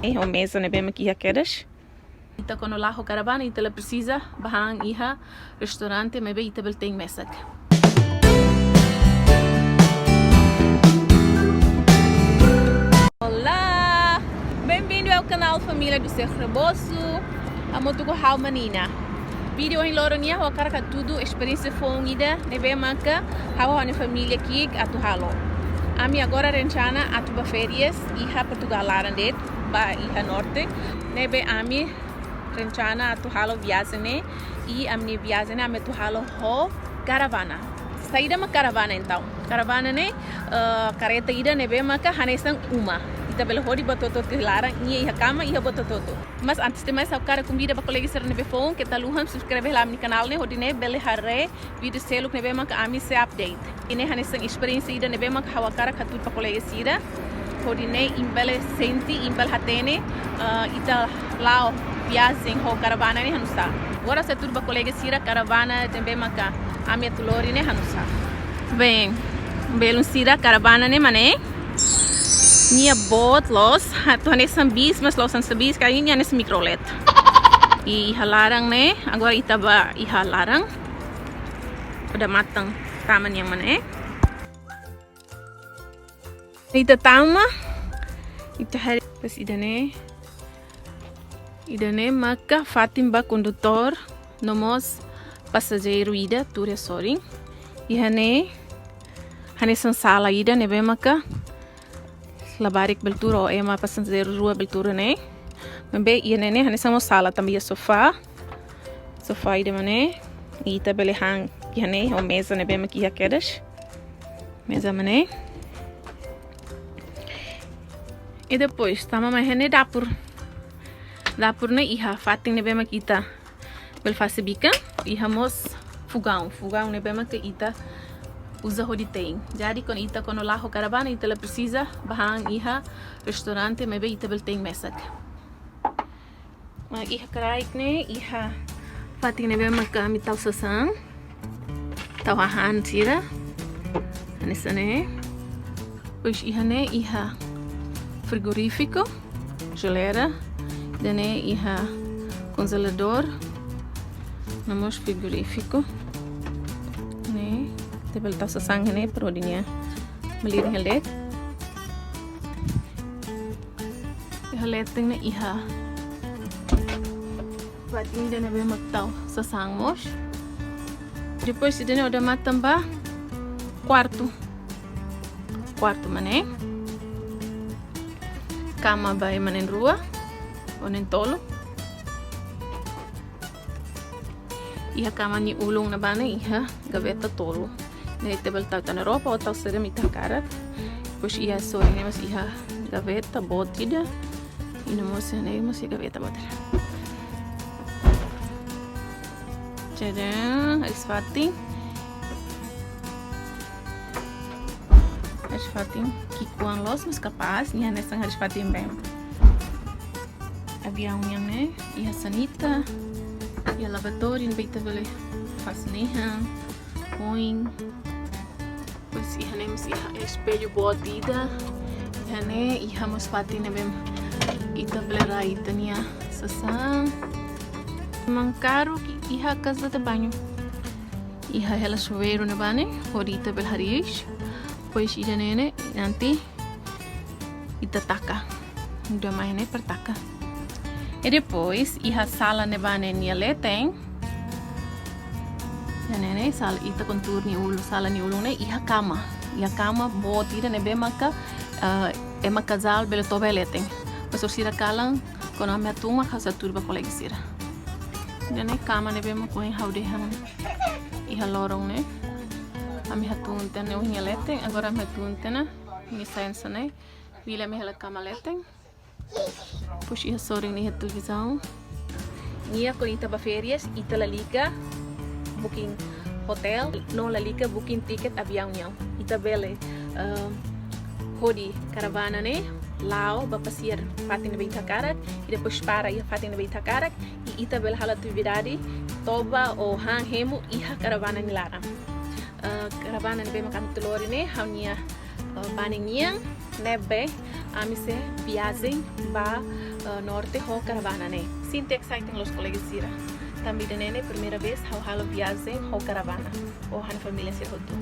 É uma mesa nebe aqui queres. Ita quando lá o caravana ita ela precisa bahang iha restaurante nebe ita bel tem mesa. Olá, bem-vindo ao canal Família do Ser Reboço. Hamutuk menina. Vídeo em loron ya o cara tudo experiência fongida nebe maka hawa a família aqui atu halo. Ami agora rencana atu ba férias iha Portugal larande ba iha norte nebe ami rencana atu halo viagem e amni viagem ame tu halo ho caravana. Saída uma caravana então. Caravana né kareta ida nebe maka hanesan uma. Ita bela hodi batoto te larang ia iha kama iha batoto. Mas antes de mais eu quero convidar para colegas ser nebe phone que taluham subscreve lá no canal né hodi ne bele hare vídeo selo nebe maka ami se update. Ine hanesan experiência ida nebe maka hawa cara katu para colegas ida. Hodi ne imbele senti imbel hatene ita lao viagem ho caravana ne hanusa. Agora se tudo para colegas ida caravana nebe maka ami tulori ne hanusa. Bem, belum sira caravana ne mane. Nia bot los, tu hanesan bis, mas losan sabis kaya nia hanes microlet. Iha larang ne, agora itaba iha larang. Pada matang taman yang mana Ita tama, ita hari pas idane maka Fatimba condutor, nomos passageiro ida turia sorry. Iha ne hanesan sala ida nebe maka labarik beltura ou ema passageiro rua beltura né membe ia nene hanesamo sala também sofá ida mané e tabele hang ia né ou mesa nebe aqui queres mesa mané e depois tama mais né dapur né iha fating nebe makita bel fase bica ihamos fogão nebe makita usa hoditeng. Jadi quando lá o caravana ita precisa bahang iha restaurante mebe ita bel tem mesak. Mag iha karaik ne iha fating nebe maka mitau sasang. Tawahan sira. Anisane. Pois iha ne iha frigorífico, geleira, dane iha congelador. Namos frigorífico. Ne tebel tas sasang ne perodinya melir helet ne iha batin dene be maktau sasang mos depois dene oda matamba quarto mané cama vai manen rua onen tolo iha cama ni ulung na bane iha gaveta tolo ne tebel tau tana roupa ou tau serem ita cara pois ia só nemos iha gaveta botida e nemos nemos gaveta botida tadã esfatim kikuan los mas capaz iha nessa esfatim bem avião yang ne iha sanita iha lavatório beita vele fasneha ohin pois iha nemos iha espelho botida iha ne iha mos fatin bem ita blera itania sasang mancaro iha casa de banho iha ela chuveiro ne bane horita bel harish pois ida nene nanti ita taka udah main per taka e depois iha sala ne bane niale tem ya nene sala ita kontur ni ulu sala ni ulu ne iha kama botida nebe maka ema casal bele tobeletem mas sira kalang kono me tuma khasa turba colega sira nene kama nebe ma coin haude han iha lorong ne ami hatun tene o hinelete agora me hatun tena ni sensa ne vila me ela kama letem push iha soring ni televisão ia ko ita ba férias ita la liga booking hotel no la liga booking ticket avião nhau ita bele hodi caravana ne lao ba passiar fatin nebe ita karak e depois para ia fatin nebe ita karak e ita bele hala atividade toba o han hemu iha caravana ni lara caravana nebe makam telori ne haunia baningiang nebe a se viagem ba norte ho caravana né. Sinto exciting los colegas ira. Também de nene primeira vez how halo viagem ho caravana. O han família se rodo.